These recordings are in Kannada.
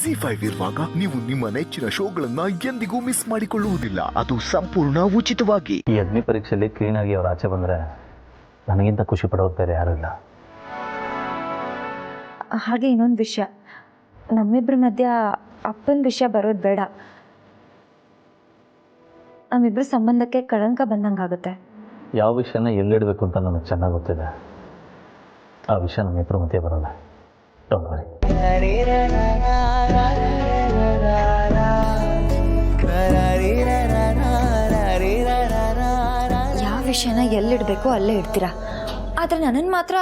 ZEE5 ಇರುವಾಗ ನೀವು ನಿಮ್ಮ ನೆಚ್ಚಿನ ಶೋಗಳನ್ನ ಎಂದಿಗೂ ಮಿಸ್ ಮಾಡಿಕೊಳ್ಳುವುದಿಲ್ಲ. ಅದು ಸಂಪೂರ್ಣ ಉಚಿತವಾಗಿ. ಈ ಅಗ್ನಿ ಪರೀಕ್ಷೆಯಲ್ಲಿ ಕ್ಲೀನ್ ಆಗಿ ಅವ್ರು ಆಚೆ ಬಂದರೆ ನನಗಿಂತ ಖುಷಿ ಪಡೋರು ಬೇರೆ ಯಾರೂ ಇಲ್ಲ. ಹಾಗೆ ಇನ್ನೊಂದು ವಿಷಯ, ನಮ್ಮಿಬ್ಬರ ಮಧ್ಯ ಅಪ್ಪನ ವಿಷಯ ಬರೋದು ಬೇಡ. ನಮ್ಮಿಬ್ಬರ ಸಂಬಂಧಕ್ಕೆ ಕಳಂಕ ಬಂದಂಗಾಗುತ್ತೆ. ಯಾವ ವಿಷಯನ ಎಲ್ಲಿಡಬೇಕು ಅಂತ ನನಗೆ ಚೆನ್ನಾಗಿ ಗೊತ್ತಿದೆ. ಆ ವಿಷಯ ನಮ್ಮಿಬ್ಬರ ಮಧ್ಯೆ ಬರೋಲ್ಲ. Don't worry. ಯಾವ ವಿಷಯನ ಎಲ್ಲಿಡಬೇಕು ಅಲ್ಲೇ ಇಡ್ತೀರಾ, ಆದರೆ ನನ್ನನ್ನು ಮಾತ್ರ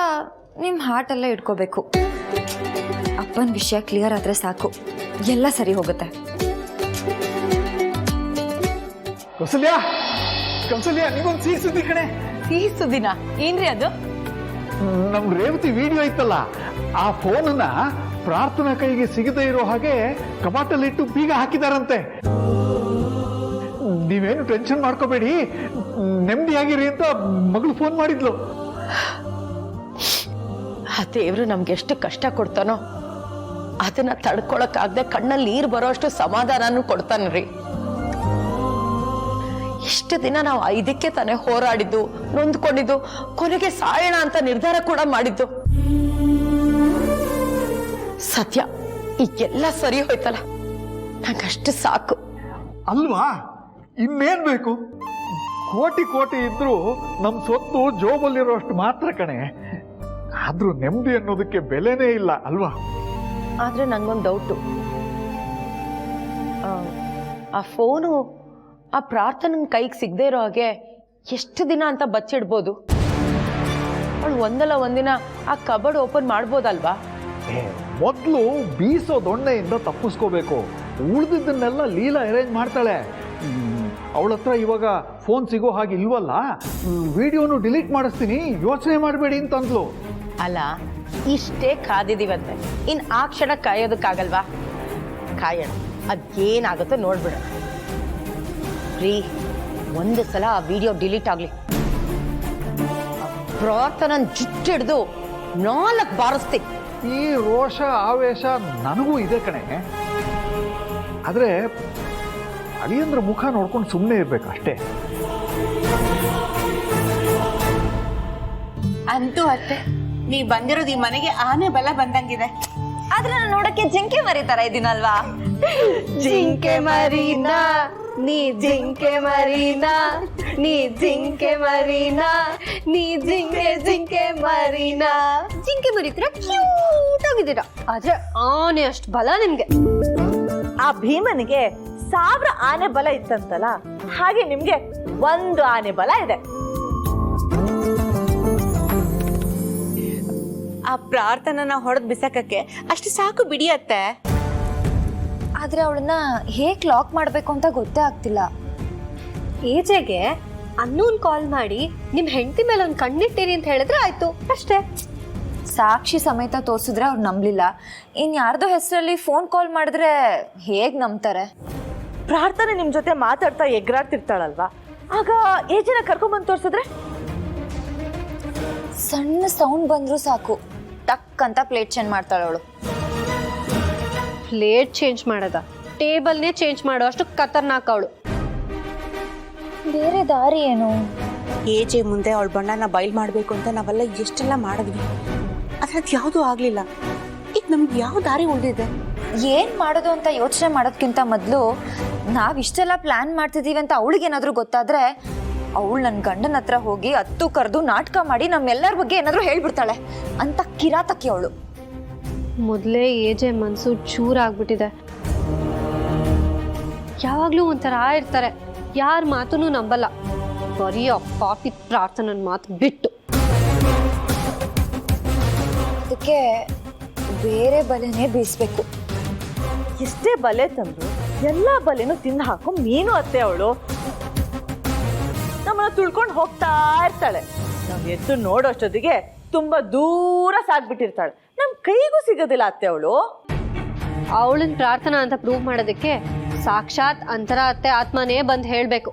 ನಿಮ್ಮ ಹಾರ್ಟಲ್ಲೇ ಇಟ್ಕೋಬೇಕು. ಅಪ್ಪನ ವಿಷಯ ಕ್ಲಿಯರ್ ಆದರೆ ಸಾಕು, ಎಲ್ಲ ಸರಿ ಹೋಗುತ್ತೆ. ಕೌಸಲ್ಯ, ಕೌಸಲ್ಯ, ನಿಗೊಂದು ಸಿಹಿ ಸುದ್ದಿ ಕಣೆ. ಸಿಹಿ ಸುದ್ದಿನ? ಏನ್ರಿ ಅದು? ನಮ್ ರೇವತಿ ವಿಡಿಯೋ ಇತ್ತಲ್ಲ, ಆ ಫೋನನ್ನ ಪ್ರಾರ್ಥನಾ ಕೈಗೆ ಸಿಗದೇ ಇರೋ ಹಾಗೆ ಕಪಾಟಲ್ಲಿಟ್ಟು ಬೀಗ ಹಾಕಿದಾರಂತೆ. ನೀವೇನು ಟೆನ್ಷನ್ ಮಾಡ್ಕೋಬೇಡಿ, ನೆಮ್ಮದಿಯಾಗಿರಿ ಅಂತ ಮಗಳು ಫೋನ್ ಮಾಡಿದ್ಲು. ಆ ದೇವ್ರು ನಮ್ಗೆ ಎಷ್ಟು ಕಷ್ಟ ಕೊಡ್ತಾನೋ ಅದನ್ನ ತಡ್ಕೊಳಕ್ಕಾಗದೆ ಕಣ್ಣಲ್ಲಿ ನೀರು ಬರೋ ಅಷ್ಟು ಸಮಾಧಾನನೂ ಕೊಡ್ತಾನ್ರಿ. ಇಷ್ಟು ದಿನ ನಾವು ಇದಕ್ಕೆ ತಾನೇ ಹೋರಾಡಿದ್ದು, ನೊಂದ್ಕೊಂಡಿದ್ದು, ಕೊನೆಗೆ ಸಾಯೋಣ ಅಂತ ನಿರ್ಧಾರ ಕೂಡ ಮಾಡಿದ್ದು. ಸತ್ಯ ಈಗೆಲ್ಲ ಸರಿ ಹೋಯ್ತಲ್ಲ, ನಂಗಷ್ಟು ಸಾಕು. ಅಲ್ವಾ, ಇನ್ನೇನ್ ಬೇಕು? ಕೋಟಿ ಕೋಟಿ ಇದ್ರೂ ನಮ್ ಸ್ವತ್ತು ಜೋಬಲ್ಲಿರೋಷ್ಟು ಮಾತ್ರ ಕಣೆ. ಆದ್ರೂ ನೆಮ್ಮದಿ ಅನ್ನೋದಕ್ಕೆ ಬೆಲೆನೇ ಇಲ್ಲ ಅಲ್ವಾ? ಆದ್ರೆ ನಂಗೊಂದು ಡೌಟು, ಆ ಫೋನು ಆ ಪ್ರಾರ್ಥನನ್ ಕೈಗೆ ಸಿಗದೆ ಇರೋ ಹಾಗೆ ಎಷ್ಟು ದಿನ ಅಂತ ಬಚ್ಚಿಡ್ಬೋದು? ಅವಳು ಒಂದಲ್ಲ ಒಂದಿನ ಆ ಕಬರ್ಡ್ ಓಪನ್ ಮಾಡ್ಬೋದಲ್ವಾ? ಮೊದಲು ಬೀಸೋ ದೊಣ್ಣೆಯಿಂದ ತಪ್ಪಿಸ್ಕೋಬೇಕು. ಉಳಿದಿದ್ದನ್ನೆಲ್ಲ ಲೀಲಾ ಅರೇಂಜ್ ಮಾಡ್ತಾಳೆ. ಅವಳ ಹತ್ರ ಇವಾಗ ಫೋನ್ ಸಿಗೋ ಹಾಗೆ ಇಲ್ವಲ್ಲ, ವಿಡಿಯೋನು ಡಿಲೀಟ್ ಮಾಡಿಸ್ತೀನಿ, ಯೋಚನೆ ಮಾಡಬೇಡಿ ಅಂತಂದ್ಲು. ಅಲ್ಲ, ಇಷ್ಟೇ ಕಾದಿದೀವಂತೆ, ಇನ್ ಆ ಕ್ಷಣ ಕಾಯೋದಕ್ಕಾಗಲ್ವಾ? ಕಾಯೋಣ, ಅದೇನಾಗುತ್ತೋ ನೋಡ್ಬಿಡೋಣ. ರೀ, ಒಂದು ಸಲ ಆ ವಿಡಿಯೋ ಡಿಲೀಟ್ ಆಗ್ಲಿ, ಪ್ರಾರ್ಥನನ್ ಜುಟ್ಟಿಡ್ದು 4 ಬಾರಿಸ್ತೀನಿ. ಈ ರೋಷ ಆವೇಶ ನನಗೂ ಇದೆ ಕಣೆ. ಆದ್ರೆ ಅಳಿಯಂದ್ರ ಮುಖ ನೋಡ್ಕೊಂಡು ಸುಮ್ಮನೆ ಇರ್ಬೇಕು ಅಷ್ಟೇ. ಅಂತೂ ಅತ್ತೆ, ನೀವ್ ಬಂದಿರೋದು ಈ ಮನೆಗೆ ಆನೆ ಬಲ ಬಂದಂಗಿದೆ. ಆದ್ರೆ ನಾನು ನೋಡಕ್ಕೆ ಜಿಂಕೆ ಮರಿ ತರ ಇದೀನಲ್ವಾ? ಜಿಂಕೆ ಮರೀನಾ ನೀ, ಜಿಂಕೆ ಮರೀನಾ ನೀ, ಜಿಂಕೆ ಮರೀನಾ ನೀ, ಜಿಂಕೆ ಮರೀನಾ. ಜಿಂಕೆ ಮರಿ ತರ ಕ್ಯೂಟ್ ಆಗಿದ್ದೀರಾ, ಆದ್ರೆ ಆನೆ ಅಷ್ಟು ಬಲ ನಿಮ್ಗೆ. ಆ ಭೀಮನಿಗೆ 1000 ಆನೆ ಬಲ ಇತ್ತಂತಲ್ಲ, ಹಾಗೆ ನಿಮ್ಗೆ 1 ಆನೆ ಬಲ ಇದೆ. ಆ ಪ್ರಾರ್ಥನನ ಹೊಡೆದ್ ಬಿಸಾಕಕ್ಕೆ ಅಷ್ಟು ಸಾಕು ಬಿಡಿಯತ್ತೆ. ಆದ್ರೆ ಅವಳನ್ನ ಹೇಗ್ ಲಾಕ್ ಮಾಡ್ಬೇಕು ಅಂತ ಗೊತ್ತೇ ಆಗ್ತಿಲ್ಲ. ಏಜೆಗೆ ಅನ್ನೂನ್ ಕಾಲ್ ಮಾಡಿ ನಿಮ್ ಹೆಂಡತಿ ಮೇಲೆ ಒಂದು ಕಣ್ಣಿಟ್ಟಿರಿ ಅಂತ ಹೇಳಿದ್ರೆ ಆಯ್ತು ಅಷ್ಟೇ. ಸಾಕ್ಷಿ ಸಮೇತ ತೋರಿಸಿದ್ರೆ ಅವ್ರು ನಂಬಲಿಲ್ಲ, ಇನ್ ಯಾರ್ದೋ ಹೆಸರಲ್ಲಿ ಫೋನ್ ಕಾಲ್ ಮಾಡಿದ್ರೆ ಹೇಗ್ ನಂಬ್ತಾರೆ? ಪ್ರಾರ್ಥನೆ ನಿಮ್ ಜೊತೆ ಮಾತಾಡ್ತಾ ಎಗ್ರಾಡ್ತಿರ್ತಾಳಲ್ವಾ, ಆಗ ಏಜನ ಕರ್ಕೊಂಡ್ಬಂದು ತೋರ್ಸಿದ್ರೆ? ಸಣ್ಣ ಸೌಂಡ್ ಬಂದ್ರು ಸಾಕು, ಟಕ್ ಅಂತ ಪ್ಲೇಟ್ ಚೇಂಜ್ ಮಾಡ್ತಾಳೆ ಅವಳು. ಪ್ಲೇಟ್ ಚೇಂಜ್ ಮಾಡದ, ಟೇಬಲ್ನೇ ಚೇಂಜ್ ಮಾಡೋ ಅಷ್ಟು ಖತರ್ನಾಕ್ ಅವಳು. ಬೇರೆ ದಾರಿ ಏನು? ಏಜೆ ಮುಂದೆ ಅವಳ ಬಣ್ಣನ ಬಯಲ್ ಮಾಡ್ಬೇಕು ಅಂತ ನಾವೆಲ್ಲ ಎಷ್ಟೆಲ್ಲ ಮಾಡಿದ್ವಿ, ಅದ್ರದ್ದು ಯಾವುದೂ ಆಗ್ಲಿಲ್ಲ. ಈಗ ನಮ್ಗೆ ಯಾವ ದಾರಿ ಉಳಿದಿದೆ? ಏನ್ ಮಾಡೋದು ಅಂತ ಯೋಚನೆ ಮಾಡೋದ್ಕಿಂತ ಮೊದಲು ನಾವ್ ಇಷ್ಟೆಲ್ಲ ಪ್ಲಾನ್ ಮಾಡ್ತಿದೀವಿ ಅಂತ ಅವಳಿಗೇನಾದ್ರೂ ಗೊತ್ತಾದ್ರೆ ಅವಳು ನನ್ನ ಗಂಡನ ಹತ್ರ ಹೋಗಿ ಹತ್ತು ಕರೆದು ನಾಟಕ ಮಾಡಿ ನಮ್ಮೆಲ್ಲರ ಬಗ್ಗೆ ಏನಾದ್ರೂ ಹೇಳ್ಬಿಡ್ತಾಳೆ ಅಂತ ಕಿರಾತಕಿ ಅವಳು. ಮೊದಲೇ ಏಜೆ ಮನ್ಸು ಚೂರಾಗ್ಬಿಟ್ಟಿದೆ. ಯಾವಾಗ್ಲೂ ಒಂಥರ ಇರ್ತಾರೆ, ಯಾರ ಮಾತೂ ನಂಬಲ್ಲ, ಬರೀ ಆ ಪಾಪಿ ಪ್ರಾರ್ಥನನ್ ಮಾತು ಬಿಟ್ಟು. ಅದಕ್ಕೆ ಬೇರೆ ಬಲೆನೇ ಬೀಸ್ಬೇಕು. ಎಷ್ಟೇ ಬಲೆ ತಂದ್ರು ಎಲ್ಲಾ ಬಲೆನೂ ತಿಂದು ಹಾಕೋ ಮೀನು ಅತ್ತೆ ಅವಳು. ನಮ್ಮನ್ನ ತುಳ್ಕೊಂಡು ಹೋಗ್ತಾ ಇರ್ತಾಳೆ. ನಾವ್ ಎದ್ದು ನೋಡೋಷ್ಟೊತ್ತಿಗೆ ತುಂಬಾ ದೂರ ಸಾಗ್ಬಿಟ್ಟಿರ್ತಾಳೆ, ನಮ್ ಕೈಗೂ ಸಿಗೋದಿಲ್ಲ ಅತ್ತೆ ಅವಳು. ಅವಳನ್ನ ಪ್ರಾರ್ಥನಾ ಅಂತ ಪ್ರೂವ್ ಮಾಡೋದಕ್ಕೆ ಸಾಕ್ಷಾತ್ ಅಂತರ ಅತ್ತೆ ಆತ್ಮನೇ ಬಂದು ಹೇಳ್ಬೇಕು.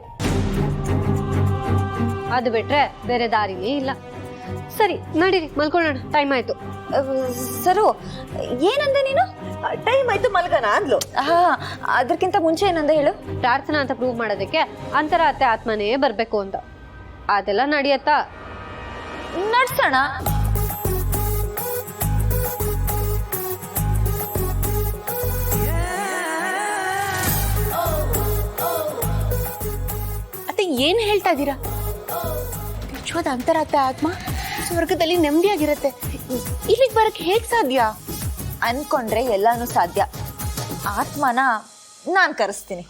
ಅದು ಬಿಟ್ರೆ ಬೇರೆ ದಾರಿನೇ ಇಲ್ಲ. ಸರಿ ನಡೀರಿ, ಮಲ್ಕೊಳ್ಳೋಣ, ಟೈಮ್ ಆಯ್ತು. ಸರು ಏನಂದೆ ನೀನು? ಟೈಮ್ ಆಯ್ತು ಮಲ್ಗನ ಅಂದ್ಲು. ಹಾ, ಅದಕ್ಕಿಂತ ಮುಂಚೆ ಏನಂದೆ ಹೇಳು? ಪ್ರಾರ್ಥನಾ ಅಂತ ಪ್ರೂವ್ ಮಾಡೋದಕ್ಕೆ ಅಂತರಾತ್ಮ ಆತ್ಮನೇ ಬರ್ಬೇಕು ಅಂತ. ಅದೆಲ್ಲ ನಡೆಯತ್ತಾ? ನಡ್ಸೋಣ. ಅತ್ತೆ ಏನ್ ಹೇಳ್ತಾ ಇದ್ದೀರಾ? ನಿಜವಾದ ಅಂತರಾತ್ಮ ಆತ್ಮ ಸ್ವರ್ಗದಲ್ಲಿ ನೆಮ್ಮದಿಯಾಗಿರತ್ತೆ. ಇಲ್ಲಿಗೆ ಬರಕ್ ಹೇಗ್ ಸಾಧ್ಯ? ಅನ್ಕೊಂಡ್ರೆ ಎಲ್ಲಾನು ಸಾಧ್ಯ. ಆತ್ಮನ ನಾನ್ ಕರೆಸ್ತೀನಿ.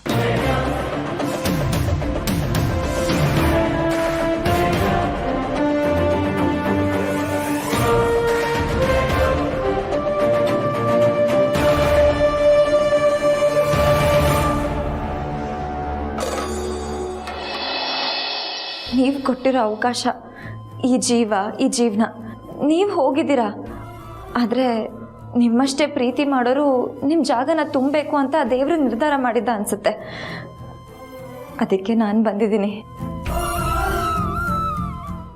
ನೀವು ಕೊಟ್ಟಿರೋ ಅವಕಾಶ, ಈ ಜೀವ, ಈ ಜೀವನ ನೀವು ಹೋಗಿದ್ದೀರಾ. ಆದರೆ ನಿಮ್ಮಷ್ಟೇ ಪ್ರೀತಿ ಮಾಡೋರು ನಿಮ್ಮ ಜಾಗನ ತುಂಬಬೇಕು ಅಂತ ದೇವರು ನಿರ್ಧಾರ ಮಾಡಿದ್ದ ಅನಿಸುತ್ತೆ. ಅದಕ್ಕೆ ನಾನು ಬಂದಿದ್ದೀನಿ.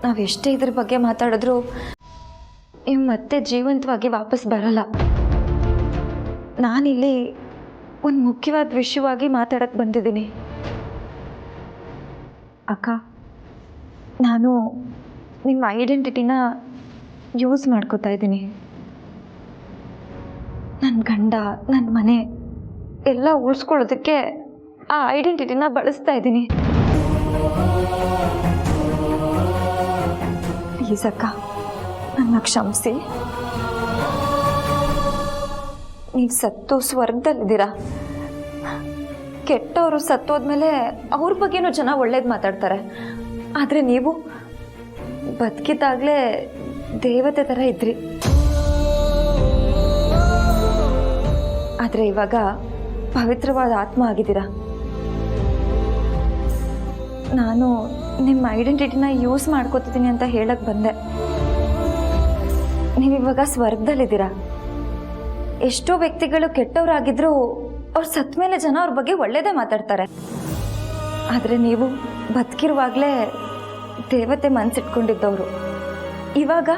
ನಾವೆಷ್ಟೇ ಇದ್ರ ಬಗ್ಗೆ ಮಾತಾಡಿದ್ರು ನೀವು ಮತ್ತೆ ಜೀವಂತವಾಗಿ ವಾಪಸ್ ಬರಲ್ಲ. ನಾನಿಲ್ಲಿ ಒಂದು ಮುಖ್ಯವಾದ ವಿಷಯವಾಗಿ ಮಾತಾಡಕ್ಕೆ ಬಂದಿದ್ದೀನಿ. ಅಕ್ಕ, ನಾನು ನಿಮ್ಮ ಐಡೆಂಟಿಟಿನ ಯೂಸ್ ಮಾಡ್ಕೋತಾ ಇದ್ದೀನಿ. ನನ್ನ ಗಂಡ, ನನ್ನ ಮನೆ ಎಲ್ಲ ಉಳಿಸ್ಕೊಳ್ಳೋದಕ್ಕೆ ಆ ಐಡೆಂಟಿಟಿನ ಬಳಸ್ತಾ ಇದ್ದೀನಿ. ಪ್ಲೀಸ್ ಅಕ್ಕ, ನನ್ನ ಕ್ಷಮಿಸಿ. ನೀವು ಸತ್ತು ಸ್ವರ್ಗದಲ್ಲಿದ್ದೀರಾ. ಕೆಟ್ಟವರು ಸತ್ತೋದ್ಮೇಲೆ ಅವ್ರ ಬಗ್ಗೆನೂ ಜನ ಒಳ್ಳೇದು ಮಾತಾಡ್ತಾರೆ. ಆದರೆ ನೀವು ಬದುಕಿದ್ದಾಗಲೇ ದೇವತೆ ಥರ ಇದ್ರಿ. ಆದರೆ ಇವಾಗ ಪವಿತ್ರವಾದ ಆತ್ಮ ಆಗಿದ್ದೀರಾ. ನಾನು ನಿಮ್ಮ ಐಡೆಂಟಿಟಿನ ಯೂಸ್ ಮಾಡ್ಕೋತಿದ್ದೀನಿ ಅಂತ ಹೇಳಕ್ಕೆ ಬಂದೆ. ನೀವಿವಾಗ ಸ್ವರ್ಗದಲ್ಲಿದ್ದೀರಾ. ಎಷ್ಟೋ ವ್ಯಕ್ತಿಗಳು ಕೆಟ್ಟವರಾಗಿದ್ರೂ ಅವ್ರು ಸತ್ತ ಮೇಲೆ ಜನ ಅವ್ರ ಬಗ್ಗೆ ಒಳ್ಳೇದೇ ಮಾತಾಡ್ತಾರೆ. ಆದರೆ ನೀವು ಬದುಕಿರುವಾಗಲೇ ದೇವತೆ ಮನಸ್ಸಿಟ್ಕೊಂಡಿದ್ದವರು. ಇವಾಗ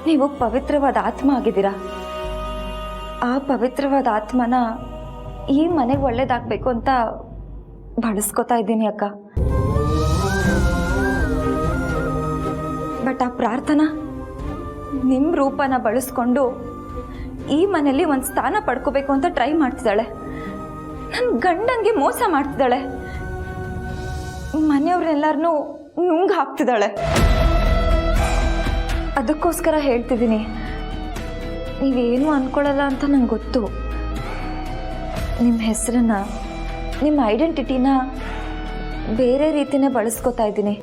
ನೀವು ಪವಿತ್ರವಾದ ಆತ್ಮ ಆಗಿದ್ದೀರಾ. ಆ ಪವಿತ್ರವಾದ ಆತ್ಮನ ಈ ಮನೆಗೆ ಒಳ್ಳೇದಾಗಬೇಕು ಅಂತ ಬಳಸ್ಕೊತಾ ಇದ್ದೀನಿ ಅಕ್ಕ. ಬಟ್ ಆ ಪ್ರಾರ್ಥನಾ ನಿಮ್ಮ ರೂಪನ ಬಳಸ್ಕೊಂಡು ಈ ಮನೆಯಲ್ಲಿ ಒಂದು ಸ್ಥಾನ ಪಡ್ಕೋಬೇಕು ಅಂತ ಟ್ರೈ ಮಾಡ್ತಿದ್ದಾಳೆ. ನನ್ನ ಗಂಡನಿಗೆ ಮೋಸ ಮಾಡ್ತಿದ್ದಾಳೆ. ಮನೆಯವ್ರನ್ನೆಲ್ಲರನ್ನೂ ನುಂಗ್ ಹಾಕ್ತಿದ್ದಾಳೆ. ಅದಕ್ಕೋಸ್ಕರ ಹೇಳ್ತಿದ್ದೀನಿ, ನೀವೇನು ಅಂದ್ಕೊಳ್ಳಲ್ಲ ಅಂತ ನಂಗೆ ಗೊತ್ತು. ನಿಮ್ಮ ಹೆಸರನ್ನ, ನಿಮ್ಮ ಐಡೆಂಟಿಟಿನ ಬೇರೆ ರೀತಿನೇ ಬಳಸ್ಕೊತಾ ಇದ್ದೀನಿ.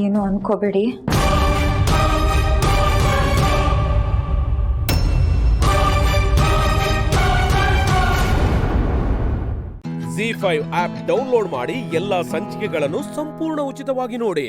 ಏನು ಅನ್ಕೋಬೇಡಿ. ZEE5 ಆಪ್ ಡೌನ್ಲೋಡ್ ಮಾಡಿ ಎಲ್ಲಾ ಸಂಚಿಕೆಗಳನ್ನು ಸಂಪೂರ್ಣ ಉಚಿತವಾಗಿ ನೋಡಿ.